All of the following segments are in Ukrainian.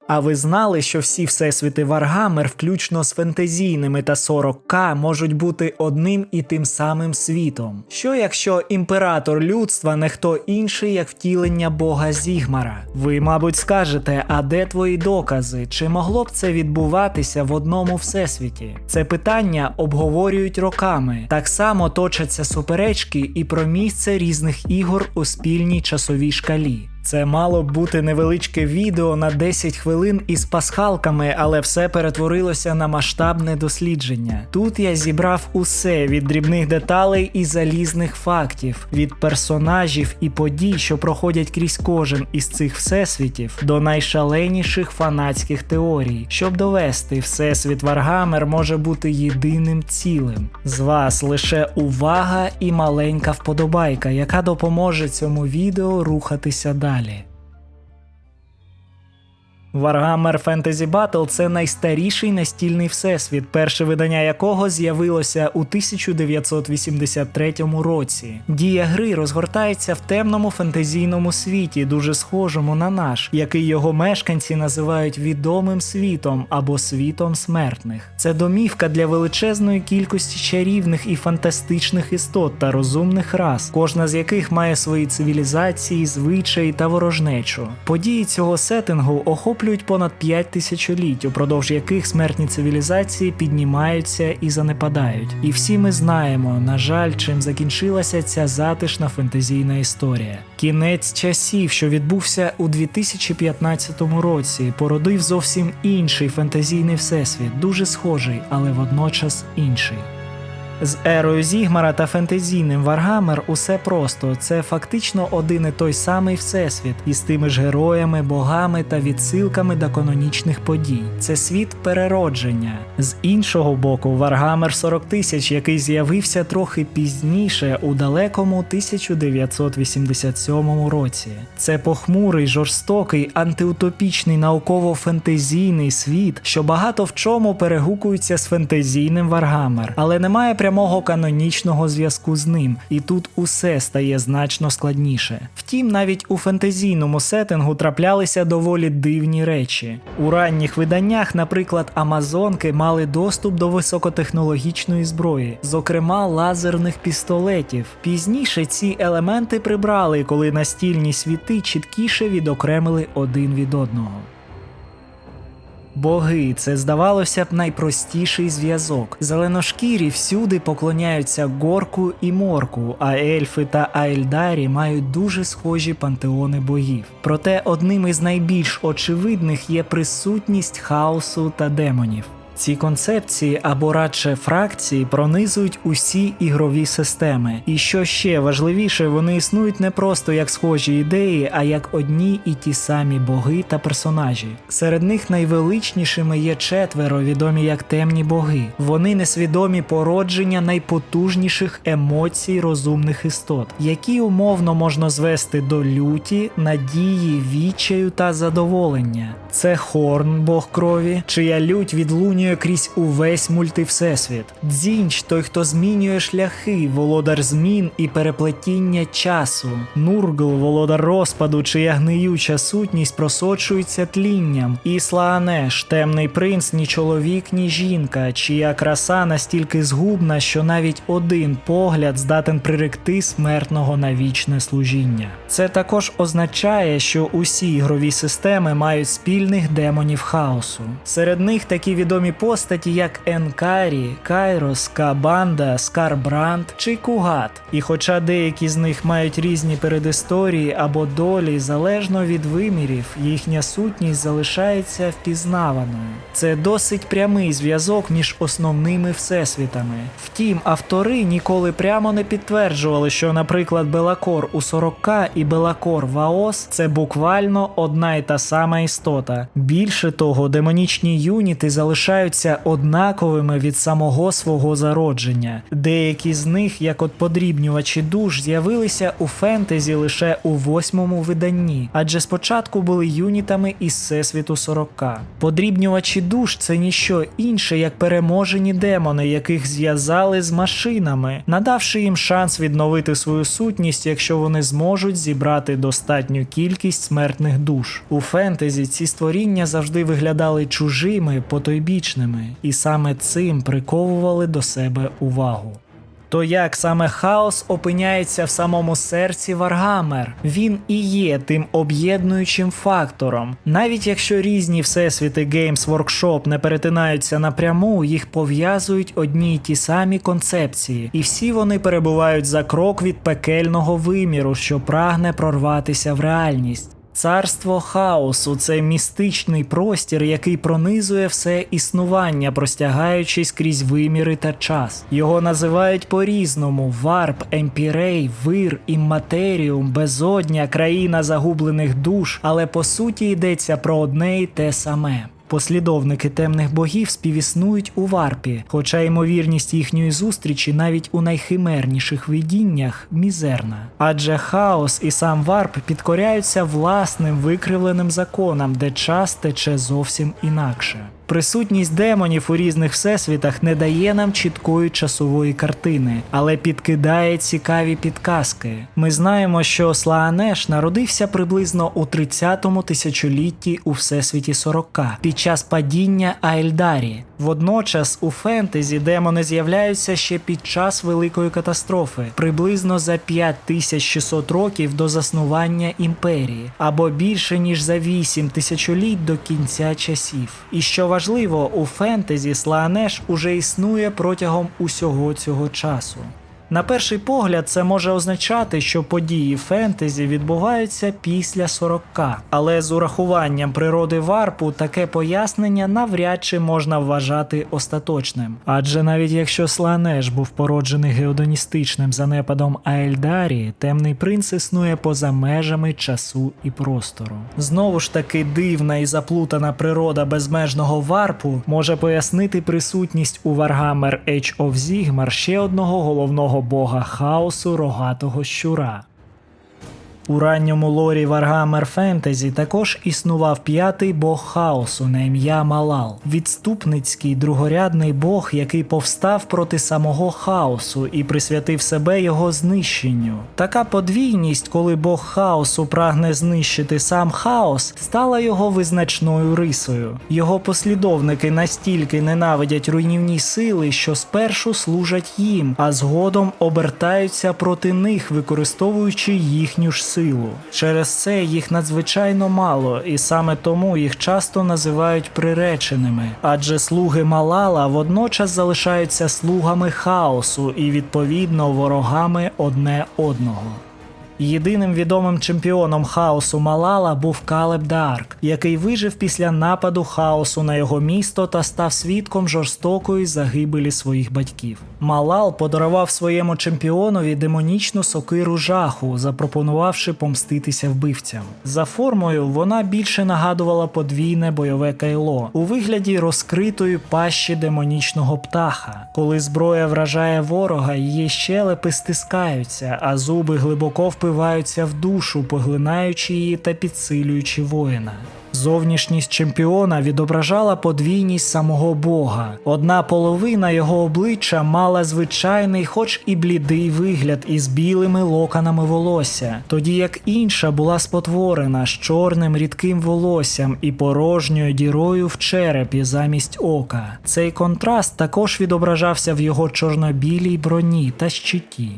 А ви знали, що всі всесвіти Варгаммер, включно з фентезійними та 40К, можуть бути одним і тим самим світом? Що якщо імператор людства не хто інший, як втілення бога Зігмара? Ви, мабуть, скажете, а де твої докази? Чи могло б це відбуватися в одному всесвіті? Це питання обговорюють роками. Так само точаться суперечки і про місце різних ігор у спільній часовій шкалі. Це мало б бути невеличке відео на 10 хвилин із пасхалками, але все перетворилося на масштабне дослідження. Тут я зібрав усе від дрібних деталей і залізних фактів, від персонажів і подій, що проходять крізь кожен із цих всесвітів, до найшаленіших фанатських теорій, щоб довести, всесвіт Варгаммер може бути єдиним цілим. З вас лише увага і маленька вподобайка, яка допоможе цьому відео рухатися далі. Warhammer Fantasy Battle – це найстаріший настільний всесвіт, перше видання якого з'явилося у 1983 році. Дія гри розгортається в темному фентезійному світі, дуже схожому на наш, який його мешканці називають відомим світом або світом смертних. Це домівка для величезної кількості чарівних і фантастичних істот та розумних рас, кожна з яких має свої цивілізації, звичаї та ворожнечу. Події цього сеттингу охоплюють понад 5 тисячоліть, упродовж яких смертні цивілізації піднімаються і занепадають. І всі ми знаємо, на жаль, чим закінчилася ця затишна фентезійна історія. Кінець часів, що відбувся у 2015 році, породив зовсім інший фентезійний всесвіт, дуже схожий, але водночас інший. З ерою Зігмара та фентезійним Варгаммер усе просто. Це фактично один і той самий всесвіт, із тими ж героями, богами та відсилками до канонічних подій. Це світ переродження. З іншого боку, Варгаммер 40 тисяч, який з'явився трохи пізніше, у далекому 1987 році. Це похмурий, жорстокий, антиутопічний науково-фентезійний світ, що багато в чому перегукується з фентезійним Варгаммер, але немає прямого канонічного зв'язку з ним, і тут усе стає значно складніше. Втім, навіть у фентезійному сеттингу траплялися доволі дивні речі. У ранніх виданнях, наприклад, амазонки мали доступ до високотехнологічної зброї, зокрема лазерних пістолетів. Пізніше ці елементи прибрали, коли настільні світи чіткіше відокремили один від одного. Боги – це, здавалося б, найпростіший зв'язок. Зеленошкірі всюди поклоняються Горку і Морку, а ельфи та Аельдарі мають дуже схожі пантеони богів. Проте одним із найбільш очевидних є присутність хаосу та демонів. Ці концепції, або радше фракції, пронизують усі ігрові системи. І що ще важливіше, вони існують не просто як схожі ідеї, а як одні і ті самі боги та персонажі. Серед них найвеличнішими є 4, відомі як темні боги. Вони несвідомі породження найпотужніших емоцій розумних істот, які умовно можна звести до люті, надії, відчаю та задоволення. Це Хорн, бог крові, чия лють відлунює крізь увесь мультивсесвіт. Дзінч – той, хто змінює шляхи, володар змін і переплетіння часу. Нургл – володар розпаду, чия гниюча сутність просочується тлінням. І Слаанеш – темний принц, ні чоловік, ні жінка, чия краса настільки згубна, що навіть один погляд здатен приректи смертного на вічне служіння. Це також означає, що усі ігрові системи мають спільних демонів хаосу. Серед них такі відомі постаті, як Енкарі, Кайрос, Кабанда, Скарбранд чи Кугат. І хоча деякі з них мають різні передісторії або долі, залежно від вимірів, їхня сутність залишається впізнаваною. Це досить прямий зв'язок між основними всесвітами. Втім, автори ніколи прямо не підтверджували, що, наприклад, Белакор у 40К і Белакор в АОС – це буквально одна й та сама істота. Більше того, демонічні юніти залишають вважаються однаковими від самого свого зародження. Деякі з них, як от подрібнювачі душ, з'явилися у фентезі лише у 8-му виданні, адже спочатку були юнітами із Всесвіту 40. Подрібнювачі душ – це ніщо інше, як переможені демони, яких зв'язали з машинами, надавши їм шанс відновити свою сутність, якщо вони зможуть зібрати достатню кількість смертних душ. У фентезі ці створіння завжди виглядали чужими, потойбічними, і саме цим приковували до себе увагу. То як саме хаос опиняється в самому серці Варгаммер? Він і є тим об'єднуючим фактором. Навіть якщо різні всесвіти Games Workshop не перетинаються напряму, їх пов'язують одні й ті самі концепції, і всі вони перебувають за крок від пекельного виміру, що прагне прорватися в реальність. Царство хаосу – це містичний простір, який пронизує все існування, простягаючись крізь виміри та час. Його називають по-різному – варп, емпірей, вир, імматеріум, безодня, країна загублених душ, але по суті йдеться про одне й те саме. Послідовники темних богів співіснують у варпі, хоча ймовірність їхньої зустрічі навіть у найхимерніших видіннях мізерна. Адже хаос і сам варп підкоряються власним викривленим законам, де час тече зовсім інакше. Присутність демонів у різних всесвітах не дає нам чіткої часової картини, але підкидає цікаві підказки. Ми знаємо, що Слаанеш народився приблизно у 30-му тисячолітті у Всесвіті 40 під час падіння Аельдарі. Водночас у фентезі демони з'являються ще під час Великої катастрофи, приблизно за 5600 років до заснування імперії, або більше ніж за 8 тисячоліть до кінця часів. І що важливо, у фентезі Слаанеш уже існує протягом усього цього часу. На перший погляд це може означати, що події фентезі відбуваються після 40, але з урахуванням природи варпу таке пояснення навряд чи можна вважати остаточним. Адже навіть якщо Слаанеш був породжений геодоністичним занепадом Аельдарі, Темний принц існує поза межами часу і простору. Знову ж таки, дивна і заплутана природа безмежного варпу може пояснити присутність у Warhammer Age of Sigmar ще одного головного бога хаосу рогатого щура. У ранньому лорі Warhammer Fantasy також існував п'ятий бог хаосу на ім'я Малал. Відступницький другорядний бог, який повстав проти самого хаосу і присвятив себе його знищенню. Така подвійність, коли бог хаосу прагне знищити сам хаос, стала його визначною рисою. Його послідовники настільки ненавидять руйнівні сили, що спершу служать їм, а згодом обертаються проти них, використовуючи їхню ж силу. Через це їх надзвичайно мало, і саме тому їх часто називають приреченими, адже слуги Малала водночас залишаються слугами хаосу і, відповідно, ворогами одне одного. Єдиним відомим чемпіоном хаосу Малала був Калеб Даарк, який вижив після нападу хаосу на його місто та став свідком жорстокої загибелі своїх батьків. Малал подарував своєму чемпіонові демонічну сокиру жаху, запропонувавши помститися вбивцям. За формою вона більше нагадувала подвійне бойове кайло у вигляді розкритої пащі демонічного птаха. Коли зброя вражає ворога, її щелепи стискаються, а зуби глибоко впиваються в душу, поглинаючи її та підсилюючи воїна. Зовнішність чемпіона відображала подвійність самого бога. Одна половина його обличчя мала звичайний, хоч і блідий вигляд із білими локонами волосся, тоді як інша була спотворена з чорним рідким волоссям і порожньою дірою в черепі замість ока. Цей контраст також відображався в його чорно-білій броні та щиті.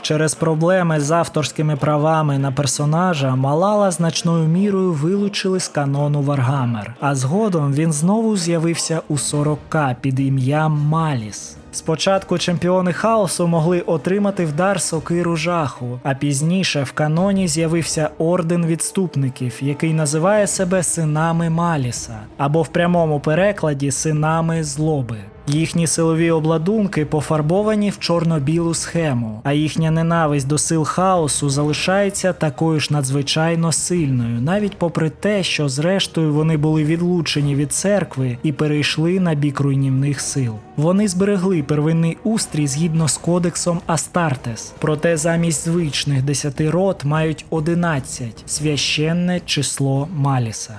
Через проблеми з авторськими правами на персонажа Малала значною мірою вилучили з канону Warhammer, а згодом він знову з'явився у 40К під ім'ям Маліс. Спочатку чемпіони хаосу могли отримати в дар сокиру жаху, а пізніше в каноні з'явився орден відступників, який називає себе синами Маліса, або в прямому перекладі синами злоби. Їхні силові обладунки пофарбовані в чорно-білу схему, а їхня ненависть до сил хаосу залишається такою ж надзвичайно сильною, навіть попри те, що зрештою вони були відлучені від церкви і перейшли на бік руйнівних сил. Вони зберегли первинний устрій згідно з кодексом Астартес, проте замість звичних 10 род мають 11 – священне число Маліса.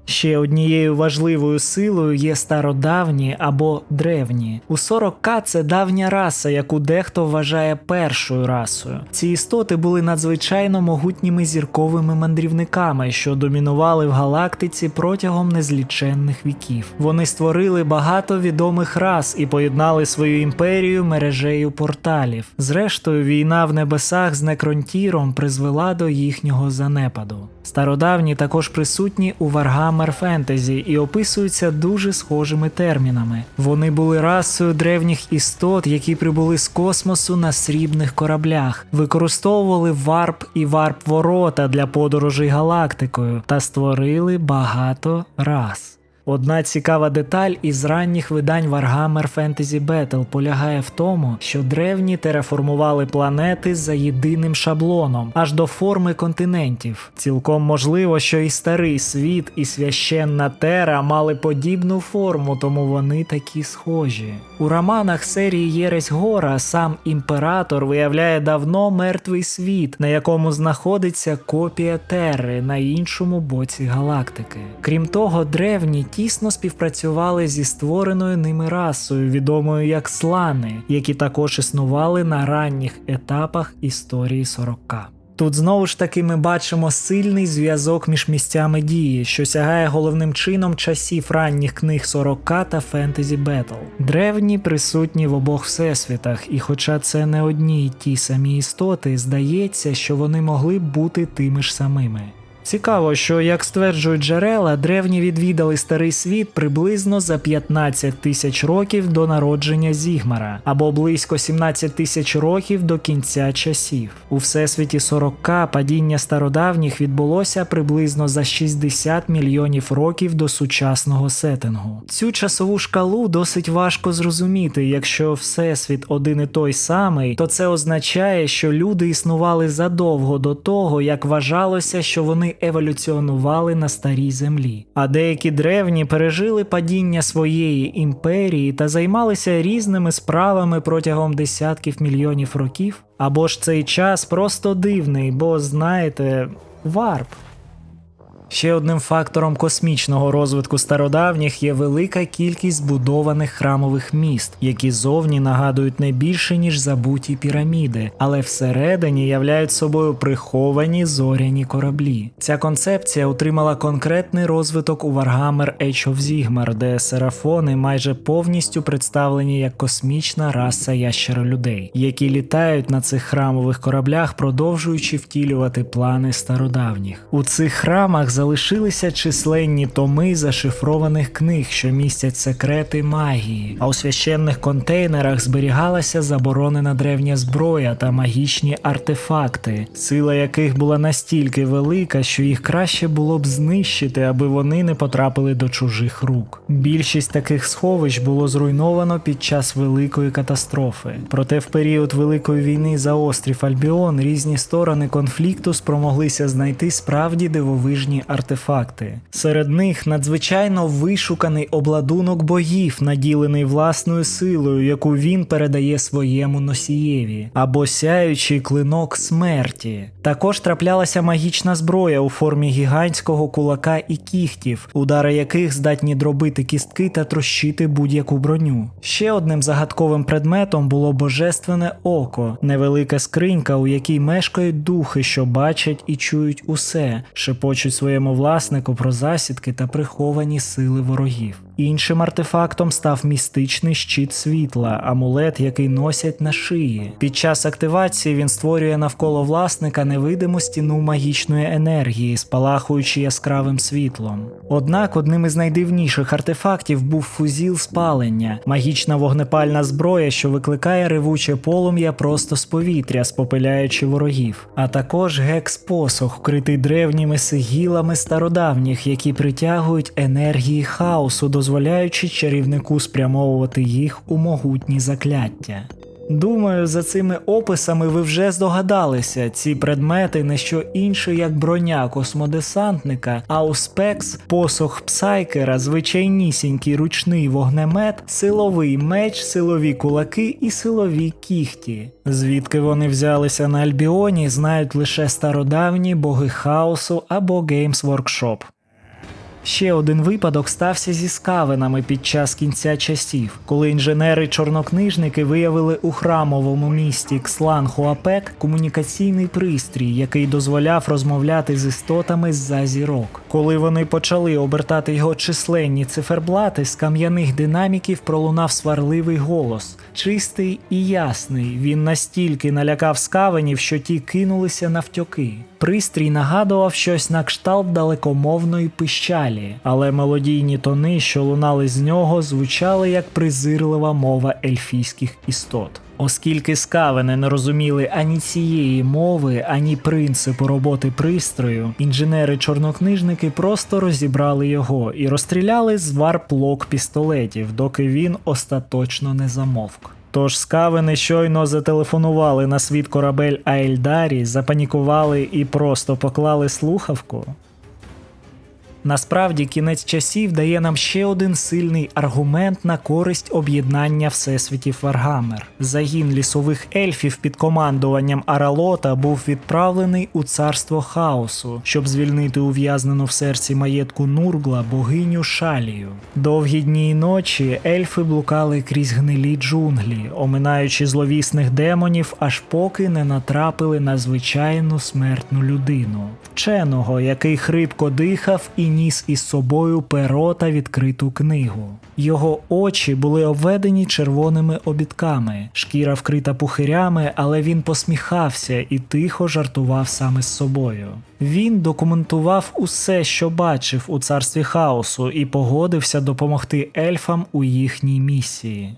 Ще однією важливою силою є стародавні або древні. У 40К це давня раса, яку дехто вважає першою расою. Ці істоти були надзвичайно могутніми зірковими мандрівниками, що домінували в галактиці протягом незліченних віків. Вони створили багато відомих рас і поєднали свою імперію мережею порталів. Зрештою, війна в небесах з Некронтіром призвела до їхнього занепаду. Стародавні також присутні у Warhammer Fantasy і описуються дуже схожими термінами. Вони були расою древніх істот, які прибули з космосу на срібних кораблях, використовували варп і варп-ворота для подорожей галактикою та створили багато рас. Одна цікава деталь із ранніх видань Warhammer Fantasy Battle полягає в тому, що древні тераформували планети за єдиним шаблоном, аж до форми континентів. Цілком можливо, що і Старий Світ, і Священна Тера мали подібну форму, тому вони такі схожі. У романах серії Єресь Гора сам імператор виявляє давно мертвий світ, на якому знаходиться копія Терри на іншому боці галактики. Крім того, древні тісно співпрацювали зі створеною ними расою, відомою як слани, які також існували на ранніх етапах історії 40К. Тут знову ж таки ми бачимо сильний зв'язок між місцями дії, що сягає головним чином часів ранніх книг 40К та Fantasy Battle. Древні присутні в обох всесвітах, і хоча це не одні й ті самі істоти, здається, що вони могли б бути тими ж самими. Цікаво, що, як стверджують джерела, древні відвідали Старий Світ приблизно за 15 тисяч років до народження Зігмара, або близько 17 тисяч років до кінця часів. У Всесвіті 40К падіння стародавніх відбулося приблизно за 60 мільйонів років до сучасного сеттингу. Цю часову шкалу досить важко зрозуміти. Якщо Всесвіт один і той самий, то це означає, що люди існували задовго до того, як вважалося, що вони еволюціонували на старій землі. А деякі древні пережили падіння своєї імперії та займалися різними справами протягом десятків мільйонів років. Або ж цей час просто дивний, бо, знаєте, варп. Ще одним фактором космічного розвитку стародавніх є велика кількість збудованих храмових міст, які зовні нагадують не більше, ніж забуті піраміди, але всередині являють собою приховані зоряні кораблі. Ця концепція отримала конкретний розвиток у Warhammer Age of Sigmar, де серафони майже повністю представлені як космічна раса ящеролюдей, які літають на цих храмових кораблях, продовжуючи втілювати плани стародавніх. У цих храмах залишилися численні томи зашифрованих книг, що містять секрети магії, а у священних контейнерах зберігалася заборонена древня зброя та магічні артефакти, сила яких була настільки велика, що їх краще було б знищити, аби вони не потрапили до чужих рук. Більшість таких сховищ було зруйновано під час Великої катастрофи. Проте в період Великої війни за острів Альбіон різні сторони конфлікту спромоглися знайти справді дивовижні артефакти. Серед них надзвичайно вишуканий обладунок богів, наділений власною силою, яку він передає своєму носієві, або сяючий клинок смерті. Також траплялася магічна зброя у формі гігантського кулака і кігтів, удари яких здатні дробити кістки та трощити будь-яку броню. Ще одним загадковим предметом було божественне око, невелика скринька, у якій мешкають духи, що бачать і чують усе, шепочуть своєму власнику про засідки та приховані сили ворогів. Іншим артефактом став містичний щит світла, амулет, який носять на шиї. Під час активації він створює навколо власника невидиму стіну магічної енергії, спалахуючи яскравим світлом. Однак одним із найдивніших артефактів був фузіл спалення – магічна вогнепальна зброя, що викликає ревуче полум'я просто з повітря, спопиляючи ворогів. А також гекс-посох, вкритий древніми сигілами стародавніх, які притягують енергії хаосу до дозволяючи чарівнику спрямовувати їх у могутні закляття. Думаю, за цими описами ви вже здогадалися, ці предмети не що інше, як броня космодесантника, ауспекс, посох псайкера, звичайнісінький ручний вогнемет, силовий меч, силові кулаки і силові кіхті. Звідки вони взялися на Альбіоні, знають лише стародавні боги хаосу або Games Workshop. Ще один випадок стався зі скавенами під час кінця часів, коли інженери-чорнокнижники виявили у храмовому місті Кслан-Хуапек комунікаційний пристрій, який дозволяв розмовляти з істотами з-за зірок. Коли вони почали обертати його численні циферблати, з кам'яних динаміків пролунав сварливий голос. Чистий і ясний, він настільки налякав скавенів, що ті кинулися навтьоки. Пристрій нагадував щось на кшталт далекомовної пищалі, але мелодійні тони, що лунали з нього, звучали як презирлива мова ельфійських істот. Оскільки скавени не розуміли ані цієї мови, ані принципу роботи пристрою, інженери-чорнокнижники просто розібрали його і розстріляли з варп-лок пістолетів, доки він остаточно не замовк. Тож скавени щойно зателефонували на світ корабель Аельдарі, запанікували і просто поклали слухавку. Насправді, кінець часів дає нам ще один сильний аргумент на користь об'єднання всесвітів Варгаммер. Загін лісових ельфів під командуванням Аралота був відправлений у царство хаосу, щоб звільнити ув'язнену в серці маєтку Нургла богиню Шалію. Довгі дні й ночі ельфи блукали крізь гнилі джунглі, оминаючи зловісних демонів, аж поки не натрапили на звичайну смертну людину. Вченого, який хрипко дихав і ніс із собою перо та відкриту книгу. Його очі були обведені червоними обідками, шкіра вкрита пухирями, але він посміхався і тихо жартував саме з собою. Він документував усе, що бачив у царстві хаосу, і погодився допомогти ельфам у їхній місії.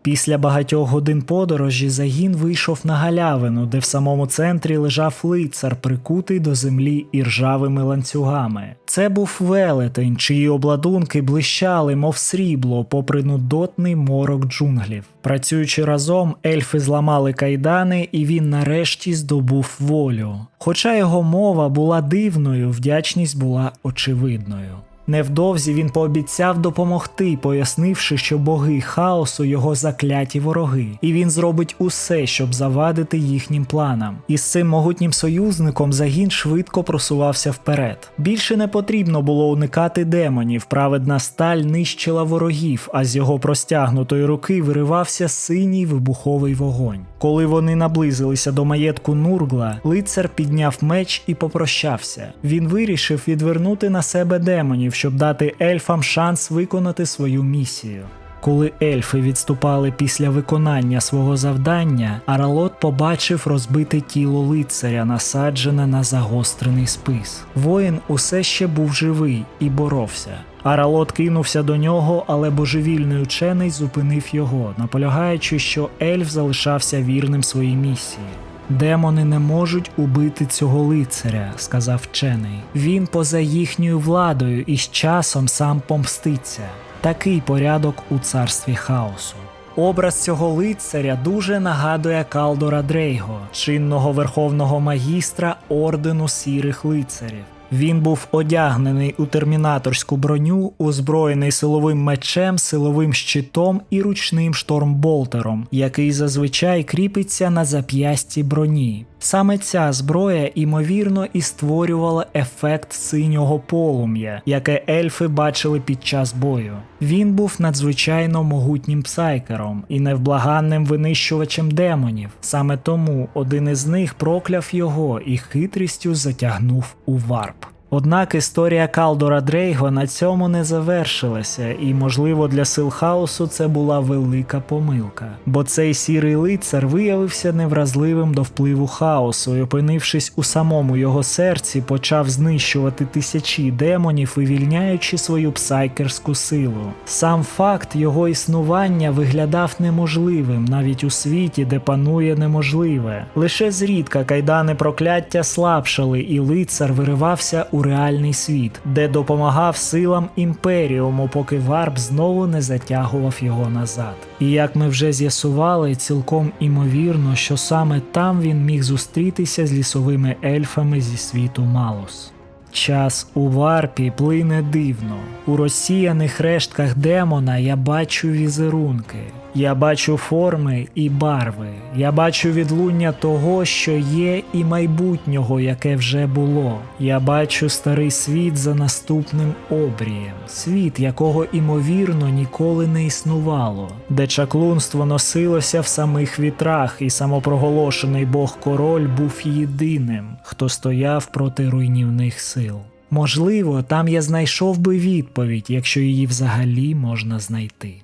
Після багатьох годин подорожі загін вийшов на галявину, де в самому центрі лежав лицар, прикутий до землі іржавими ланцюгами. Це був велетень, чиї обладунки блищали, мов срібло, попри нудотний морок джунглів. Працюючи разом, ельфи зламали кайдани, і він нарешті здобув волю. Хоча його мова була дивною, вдячність була очевидною. Невдовзі він пообіцяв допомогти, пояснивши, що боги хаосу його закляті вороги, і він зробить усе, щоб завадити їхнім планам. І з цим могутнім союзником загін швидко просувався вперед. Більше не потрібно було уникати демонів, праведна сталь нищила ворогів, а з його простягнутої руки виривався синій вибуховий вогонь. Коли вони наблизилися до маєтку Нургла, лицар підняв меч і попрощався. Він вирішив відвернути на себе демонів, щоб дати ельфам шанс виконати свою місію. Коли ельфи відступали після виконання свого завдання, Аралот побачив розбите тіло лицаря, насаджене на загострений спис. Воїн усе ще був живий і боровся. Аралот кинувся до нього, але божевільний учений зупинив його, наполягаючи, що ельф залишався вірним своїй місії. «Демони не можуть убити цього лицаря», – сказав вчений. «Він поза їхньою владою і з часом сам помститься». Такий порядок у царстві хаосу. Образ цього лицаря дуже нагадує Калдора Дрейго, чинного верховного магістра Ордену Сірих Лицарів. Він був одягнений у термінаторську броню, озброєний силовим мечем, силовим щитом і ручним штормболтером, який зазвичай кріпиться на зап'ясті броні. Саме ця зброя, ймовірно, і створювала ефект синього полум'я, яке ельфи бачили під час бою. Він був надзвичайно могутнім псайкером і невблаганним винищувачем демонів. Саме тому один із них прокляв його і хитрістю затягнув у варп. Однак історія Калдора Дрейго на цьому не завершилася, і, можливо, для сил хаосу це була велика помилка. Бо цей сірий лицар виявився невразливим до впливу хаосу і, опинившись у самому його серці, почав знищувати тисячі демонів, вивільняючи свою псайкерську силу. Сам факт його існування виглядав неможливим навіть у світі, де панує неможливе. Лише зрідка кайдани прокляття слабшали, і лицар виривався у у реальний світ, де допомагав силам Імперіуму, поки Варп знову не затягував його назад. І як ми вже з'ясували, цілком імовірно, що саме там він міг зустрітися з лісовими ельфами зі світу Малус. Час у Варпі плине дивно. У розсіяних рештках демона я бачу візерунки. Я бачу форми і барви. Я бачу відлуння того, що є, і майбутнього, яке вже було. Я бачу старий світ за наступним обрієм. Світ, якого, імовірно, ніколи не існувало. Де чаклунство носилося в самих вітрах, і самопроголошений бог-король був єдиним, хто стояв проти руйнівних сил. Можливо, там я знайшов би відповідь, якщо її взагалі можна знайти.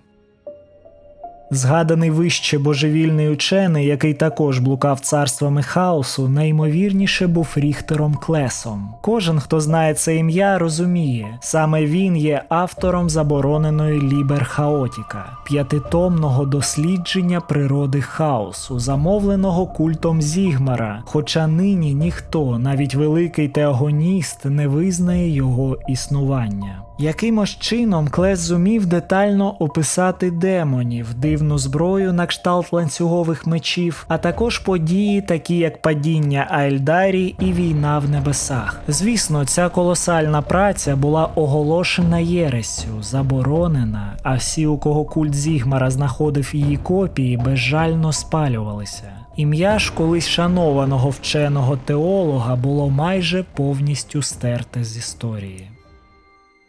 Згаданий вище божевільний учений, який також блукав царствами хаосу, найімовірніше був Ріхтером Клесом. Кожен, хто знає це ім'я, розуміє, саме він є автором забороненої Лібер Хаотіка, 5-томного дослідження природи хаосу, замовленого культом Зігмара, хоча нині ніхто, навіть великий теогоніст, не визнає його існування. Якимось чином Клес зумів детально описати демонів, дивну зброю на кшталт ланцюгових мечів, а також події, такі як падіння Аельдарі і війна в небесах. Звісно, ця колосальна праця була оголошена єрессю, заборонена, а всі, у кого культ Зігмара знаходив її копії, безжально спалювалися. Ім'я ж колись шанованого вченого теолога було майже повністю стерте з історії.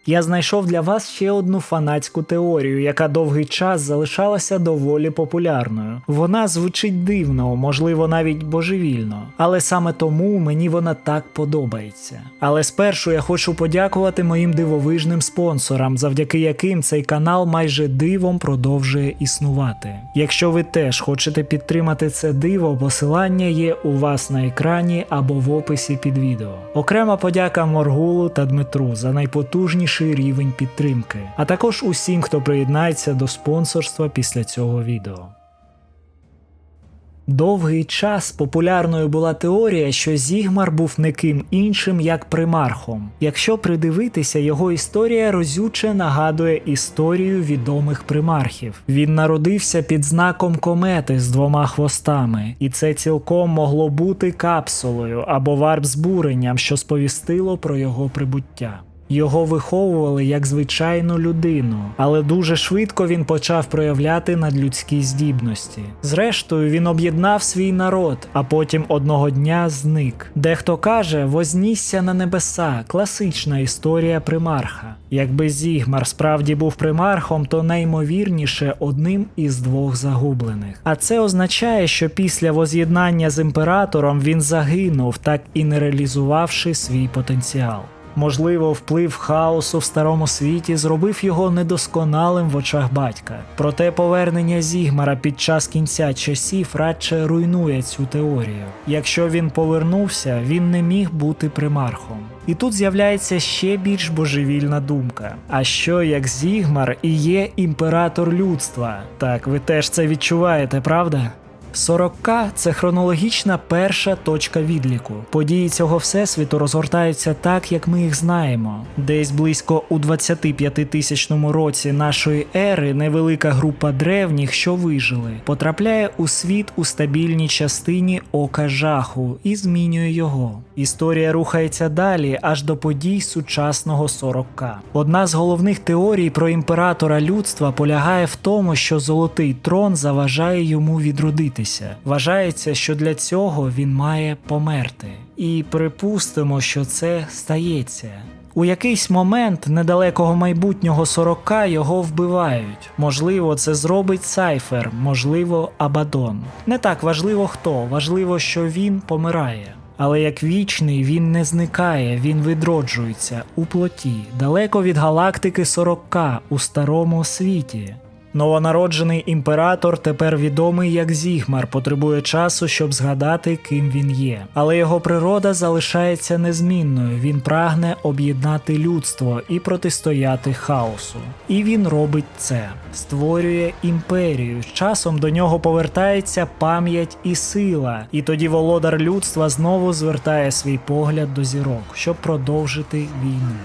Я знайшов для вас ще одну фанатську теорію, яка довгий час залишалася доволі популярною. Вона звучить дивно, можливо навіть божевільно, але саме тому мені вона так подобається. Але спершу я хочу подякувати моїм дивовижним спонсорам, завдяки яким цей канал майже дивом продовжує існувати. Якщо ви теж хочете підтримати це диво, посилання є у вас на екрані або в описі під відео. Окрема подяка Моргулу та Дмитру за найпотужніший рівень підтримки, а також усім, хто приєднається до спонсорства після цього відео. Довгий час популярною була теорія, що Зігмар був не ким іншим, як примархом. Якщо придивитися, його історія разюче нагадує історію відомих примархів. Він народився під знаком комети з 2 хвостами, і це цілком могло бути капсулою або варп-збуренням, що сповістило про його прибуття. Його виховували як звичайну людину, але дуже швидко він почав проявляти надлюдські здібності. Зрештою, він об'єднав свій народ, а потім одного дня зник. Дехто каже, вознісся на небеса – класична історія примарха. Якби Зігмар справді був примархом, то найімовірніше одним із 2 загублених. А це означає, що після воз'єднання з імператором він загинув, так і не реалізувавши свій потенціал. Можливо, вплив хаосу в старому світі зробив його недосконалим в очах батька. Проте повернення Зігмара під час кінця часів радше руйнує цю теорію. Якщо він повернувся, він не міг бути примархом. І тут з'являється ще більш божевільна думка. А що як Зігмар і є імператор людства? Так, ви теж це відчуваєте, правда? 40К – це хронологічна перша точка відліку. Події цього всесвіту розгортаються так, як ми їх знаємо. Десь близько у 25-тисячному році нашої ери невелика група древніх, що вижили, потрапляє у світ у стабільній частині Ока Жаху і змінює його. Історія рухається далі, аж до подій сучасного 40К. Одна з головних теорій про імператора людства полягає в тому, що Золотий Трон заважає йому відродитися. Вважається, що для цього він має померти. І припустимо, що це стається. У якийсь момент недалекого майбутнього 40К його вбивають. Можливо, це зробить Сайфер, можливо, Абадон. Не так важливо хто, важливо, що він помирає. Але як вічний він не зникає, він відроджується у плоті, далеко від галактики 40К у старому світі. Новонароджений імператор, тепер відомий як Зігмар, потребує часу, щоб згадати, ким він є. Але його природа залишається незмінною, він прагне об'єднати людство і протистояти хаосу. І він робить це. Створює імперію. З часом до нього повертається пам'ять і сила. І тоді володар людства знову звертає свій погляд до зірок, щоб продовжити війну.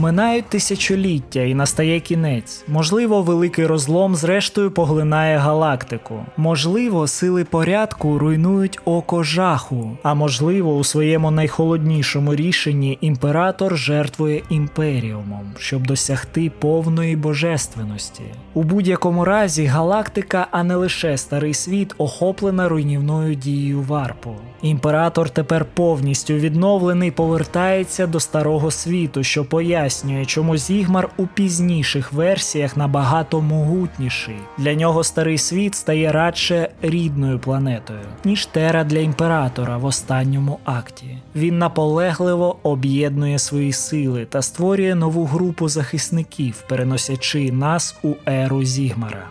Минають тисячоліття і настає кінець. Можливо, великий розлом зрештою поглинає галактику. Можливо, сили порядку руйнують око жаху. А можливо, у своєму найхолоднішому рішенні імператор жертвує імперіумом, щоб досягти повної божественності. У будь-якому разі, галактика, а не лише Старий Світ, охоплена руйнівною дією варпу. Імператор тепер повністю відновлений повертається до Старого Світу, що пояснює, чому Зігмар у пізніших версіях набагато могутніший. Для нього Старий Світ стає радше рідною планетою, ніж Тера для імператора в останньому акті. Він наполегливо об'єднує свої сили та створює нову групу захисників, переносячи нас у еру Зігмара.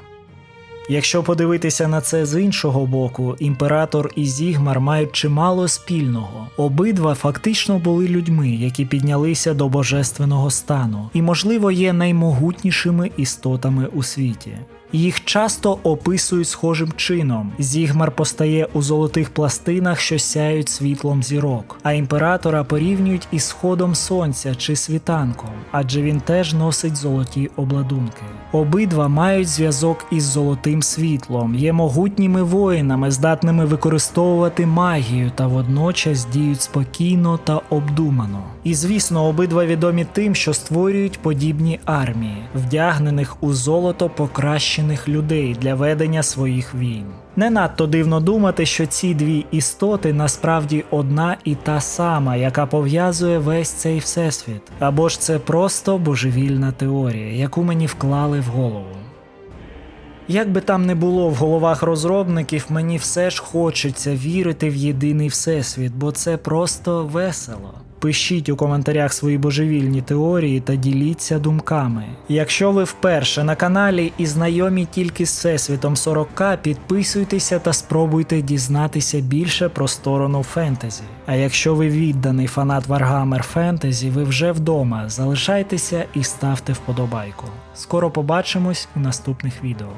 Якщо подивитися на це з іншого боку, імператор і Зігмар мають чимало спільного. Обидва фактично були людьми, які піднялися до божественного стану, і, можливо, є наймогутнішими істотами у світі. Їх часто описують схожим чином. Зігмар постає у золотих пластинах, що сяють світлом зірок, а імператора порівнюють із сходом сонця чи світанком, адже він теж носить золоті обладунки. Обидва мають зв'язок із золотим світлом, є могутніми воїнами, здатними використовувати магію та водночас діють спокійно та обдумано. І звісно, обидва відомі тим, що створюють подібні армії, вдягнених у золото покращених людей для ведення своїх війн. Не надто дивно думати, що ці дві істоти насправді одна і та сама, яка пов'язує весь цей всесвіт. Або ж це просто божевільна теорія, яку мені вклали в голову. Як би там не було в головах розробників, мені все ж хочеться вірити в єдиний всесвіт, бо це просто весело. Пишіть у коментарях свої божевільні теорії та діліться думками. Якщо ви вперше на каналі і знайомі тільки з Всесвітом 40К, підписуйтеся та спробуйте дізнатися більше про сторону фентезі. А якщо ви відданий фанат Warhammer Fantasy, ви вже вдома, залишайтеся і ставте вподобайку. Скоро побачимось у наступних відео.